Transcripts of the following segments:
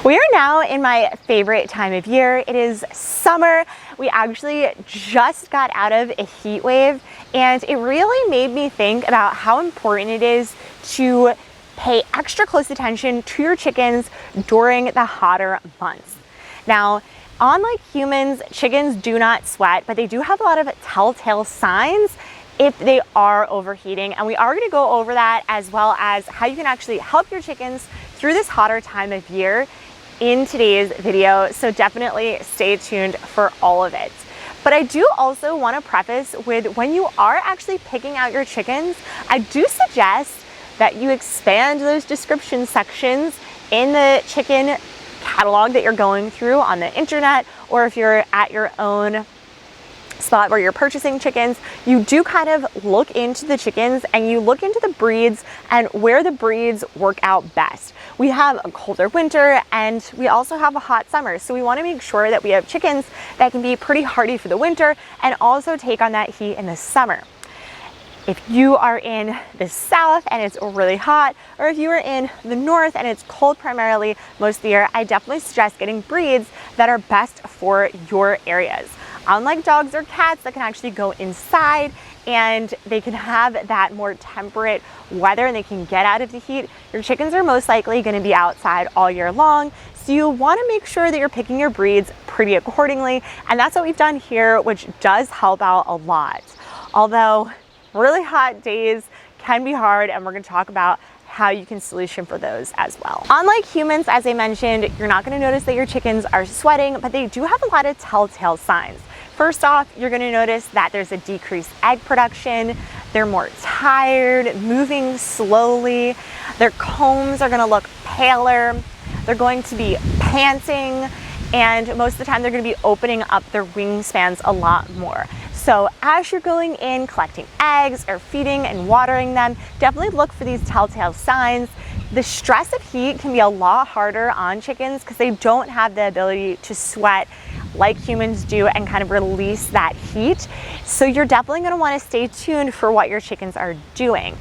We are now in my favorite time of year. It is summer. We actually just got out of a heat wave, and it really made me think about how important it is to pay extra close attention to your chickens during the hotter months. Now, unlike humans, chickens do not sweat, but they do have a lot of telltale signs if they are overheating. And we are going to go over that, as well as how you can actually help your chickens through this hotter time of year in today's video. So definitely stay tuned for all of it. But I do also want to preface with, when you are actually picking out your chickens, I do suggest that you expand those description sections in the chicken catalog that you're going through on the internet, or if you're at your own spot where you're purchasing chickens, you do kind of look into the chickens and you look into the breeds and where the breeds work out best. We have a colder winter and we also have a hot summer, so we want to make sure that we have chickens that can be pretty hardy for the winter and also take on that heat in the summer. If you are in the south and it's really hot, or if you are in the north and it's cold primarily most of the year, I definitely suggest getting breeds that are best for your areas. Unlike dogs or cats that can actually go inside and they can have that more temperate weather and they can get out of the heat, your chickens are most likely going to be outside all year long. So you want to make sure that you're picking your breeds pretty accordingly. And that's what we've done here, which does help out a lot. Although really hot days can be hard, and we're going to talk about how you can solution for those as well. Unlike humans, as I mentioned, you're not going to notice that your chickens are sweating, but they do have a lot of telltale signs. First off, you're going to notice that there's a decreased egg production. They're more tired, moving slowly. Their combs are going to look paler. They're going to be panting, and most of the time they're going to be opening up their wingspans a lot more. So as you're going in, collecting eggs or feeding and watering them, definitely look for these telltale signs. The stress of heat can be a lot harder on chickens because they don't have the ability to sweat like humans do and kind of release that heat. So you're definitely going to want to stay tuned for what your chickens are doing.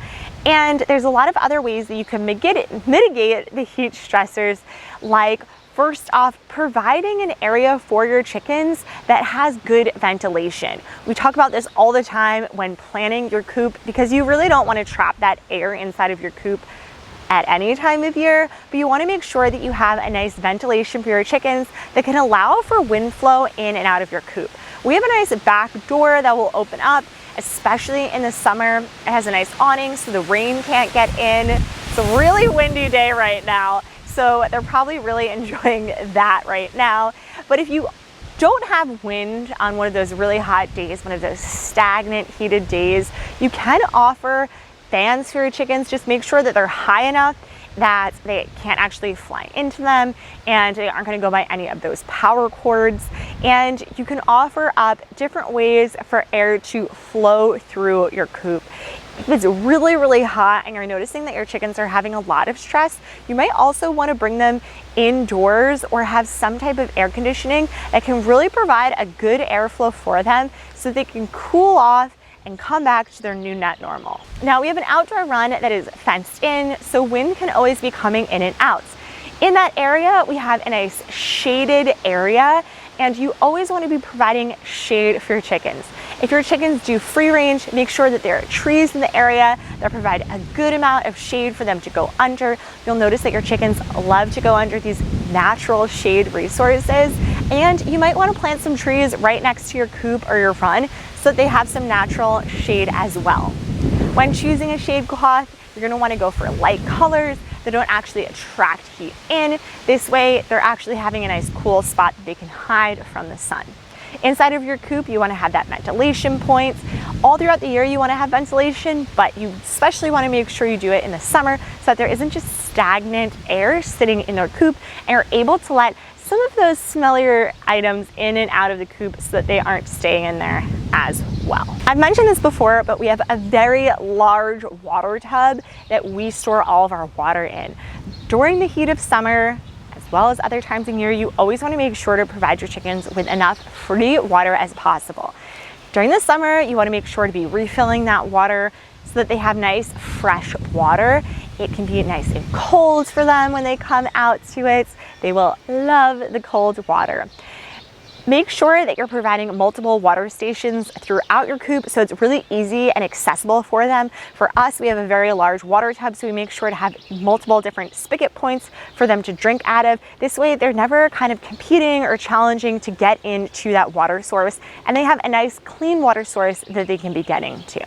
And there's a lot of other ways that you can mitigate the heat stressors, like first off, providing an area for your chickens that has good ventilation. We talk about this all the time when planning your coop, because you really don't want to trap that air inside of your coop at any time of year, but you want to make sure that you have a nice ventilation for your chickens that can allow for wind flow in and out of your coop. We have a nice back door that will open up, especially in the summer. It has a nice awning so the rain can't get in. It's a really windy day right now, so they're probably really enjoying that right now. But if you don't have wind on one of those really hot days, one of those stagnant heated days, you can offer fans for your chickens. Just make sure that they're high enough that they can't actually fly into them and they aren't going to go by any of those power cords. And you can offer up different ways for air to flow through your coop. If it's really, really hot and you're noticing that your chickens are having a lot of stress, you might also want to bring them indoors or have some type of air conditioning that can really provide a good airflow for them so they can cool off and come back to their new net normal. Now we have an outdoor run that is fenced in, so wind can always be coming in and out. In that area, we have a nice shaded area, and you always want to be providing shade for your chickens. If your chickens do free range, make sure that there are trees in the area that provide a good amount of shade for them to go under. You'll notice that your chickens love to go under these natural shade resources, and you might want to plant some trees right next to your coop or your run so that they have some natural shade as well. When choosing a shade cloth, you're going to want to go for light colors that don't actually attract heat in. This way, they're actually having a nice cool spot that they can hide from the sun. Inside of your coop, you want to have that ventilation point. All throughout the year, you want to have ventilation, but you especially want to make sure you do it in the summer so that there isn't just stagnant air sitting in their coop, and you're able to let some of those smellier items in and out of the coop so that they aren't staying in there as well. I've mentioned this before, but we have a very large water tub that we store all of our water in. During the heat of summer, as well as other times in year, you always want to make sure to provide your chickens with enough free water as possible. During the summer, you want to make sure to be refilling that water so that they have nice fresh water. It can be nice and cold for them when they come out to it. They will love the cold water. Make sure that you're providing multiple water stations throughout your coop so it's really easy and accessible for them. For us, we have a very large water tub, so we make sure to have multiple different spigot points for them to drink out of. This way, they're never kind of competing or challenging to get into that water source, and they have a nice clean water source that they can be getting to.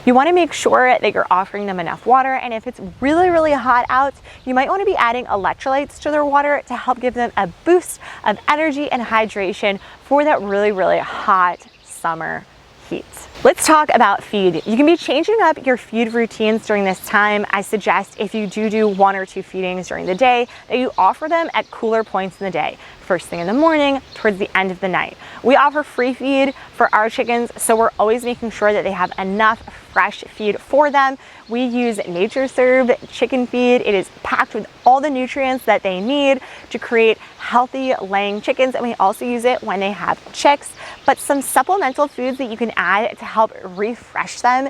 You want to make sure that you're offering them enough water, and if it's really, really hot out, you might want to be adding electrolytes to their water to help give them a boost of energy and hydration for that really, really hot summer heat. Let's talk about feed. You can be changing up your feed routines during this time. I suggest if you do 1 or 2 feedings during the day, that you offer them at cooler points in the day. First thing in the morning, towards the end of the night. We offer free feed for our chickens, so we're always making sure that they have enough fresh feed for them. We use NatureServe chicken feed. It is packed with all the nutrients that they need to create healthy laying chickens, and we also use it when they have chicks. But some supplemental foods that you can add to help refresh them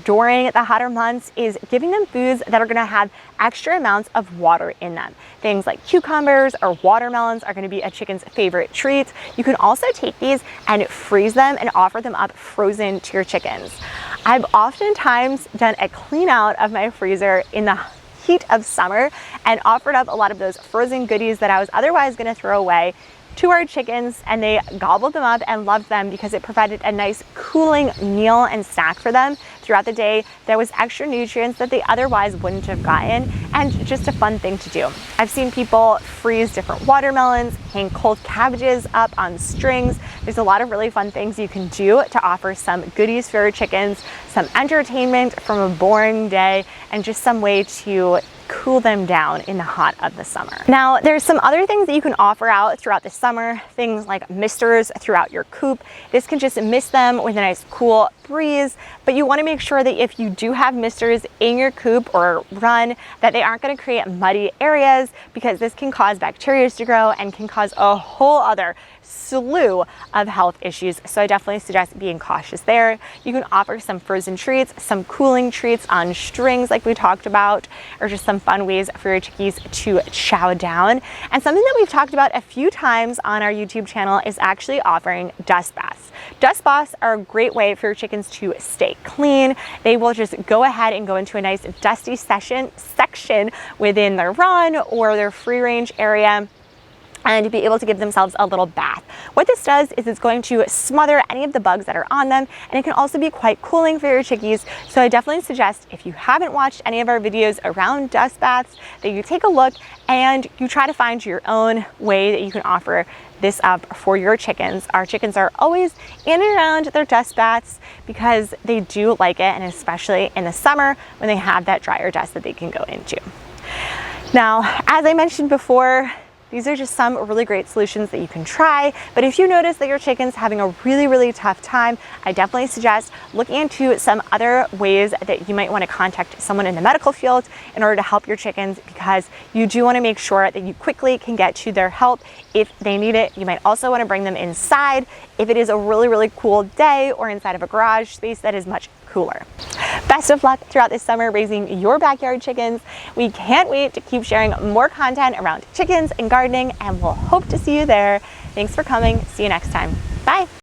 during the hotter months is giving them foods that are going to have extra amounts of water in them. Things like cucumbers or watermelons are going to be a chicken's favorite treat. You can also take these and freeze them and offer them up frozen to your chickens. I've oftentimes done a clean out of my freezer in the heat of summer and offered up a lot of those frozen goodies that I was otherwise going to throw away to our chickens, and they gobbled them up and loved them because it provided a nice cooling meal and snack for them throughout the day. There was extra nutrients that they otherwise wouldn't have gotten, and just a fun thing to do. I've seen people freeze different watermelons, hang cold cabbages up on strings. There's a lot of really fun things you can do to offer some goodies for your chickens, some entertainment from a boring day, and just some way to cool them down in the hot of the summer. Now, there's some other things that you can offer out throughout the summer, things like misters throughout your coop. This can just mist them with a nice cool breeze, but you want to make sure that if you do have misters in your coop or run, that they aren't going to create muddy areas, because this can cause bacteria to grow and can cause a whole other slew of health issues. So I definitely suggest being cautious there. You can offer some frozen treats, some cooling treats on strings like we talked about, or just some fun ways for your chickies to chow down. And something that we've talked about a few times on our YouTube channel is actually offering dust baths. Dust baths are a great way for your chickens to stay clean. They will just go ahead and go into a nice dusty section within their run or their free range area, and be able to give themselves a little bath. What this does is it's going to smother any of the bugs that are on them, and it can also be quite cooling for your chickies. So I definitely suggest, if you haven't watched any of our videos around dust baths, that you take a look and you try to find your own way that you can offer this up for your chickens. Our chickens are always in and around their dust baths because they do like it, and especially in the summer when they have that drier dust that they can go into. Now, as I mentioned before, these are just some really great solutions that you can try, but if you notice that your chicken's having a really, really tough time, I definitely suggest looking into some other ways that you might want to contact someone in the medical field in order to help your chickens, because you do want to make sure that you quickly can get to their help if they need it. You might also want to bring them inside if it is a really, really cool day, or inside of a garage space that is much cooler. Best of luck throughout this summer raising your backyard chickens. We can't wait to keep sharing more content around chickens and gardening, and we'll hope to see you there. Thanks for coming. See you next time. Bye.